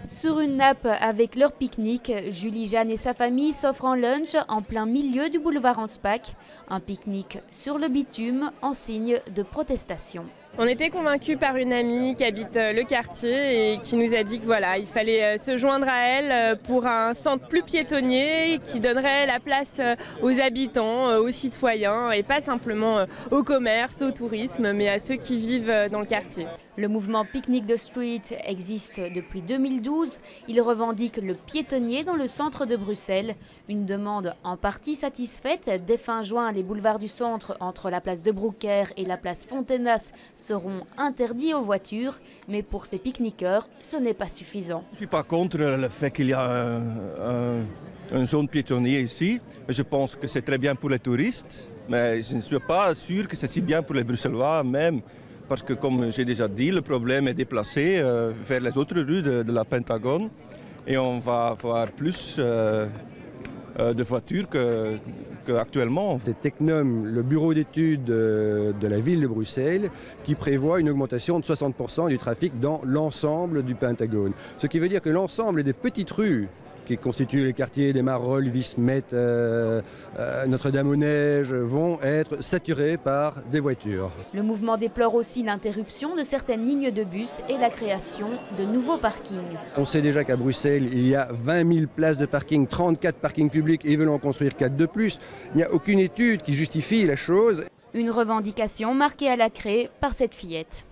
Sur une nappe avec leur pique-nique, Julie Jeanne et sa famille s'offrent un lunch en plein milieu du boulevard Anspach. Un pique-nique sur le bitume en signe de protestation. On était convaincus par une amie qui habite le quartier et qui nous a dit que voilà, il fallait se joindre à elle pour un centre plus piétonnier qui donnerait la place aux habitants, aux citoyens et pas simplement au commerce, au tourisme, mais à ceux qui vivent dans le quartier. Le mouvement Picnic the Street existe depuis 2012. Il revendique le piétonnier dans le centre de Bruxelles. Une demande en partie satisfaite. Dès fin juin, les boulevards du centre entre la place de Broucker et la place Fontenas seront interdits aux voitures. Mais pour ces pique-niqueurs, ce n'est pas suffisant. Je ne suis pas contre le fait qu'il y a une zone piétonnier ici. Je pense que c'est très bien pour les touristes. Mais je ne suis pas sûr que c'est si bien pour les Bruxellois même. Parce que, comme j'ai déjà dit, le problème est déplacé vers les autres rues de la Pentagone. Et on va avoir plus de voitures qu'actuellement. C'est Tecnum, le bureau d'études de la ville de Bruxelles, qui prévoit une augmentation de 60% du trafic dans l'ensemble du Pentagone. Ce qui veut dire que l'ensemble des petites rues qui constituent les quartiers des Marolles, Vismet, Notre-Dame-aux-Neiges vont être saturés par des voitures. Le mouvement déplore aussi l'interruption de certaines lignes de bus et la création de nouveaux parkings. On sait déjà qu'à Bruxelles, il y a 20 000 places de parking, 34 parkings publics et ils veulent en construire 4 de plus. Il n'y a aucune étude qui justifie la chose. Une revendication marquée à la craie par cette fillette.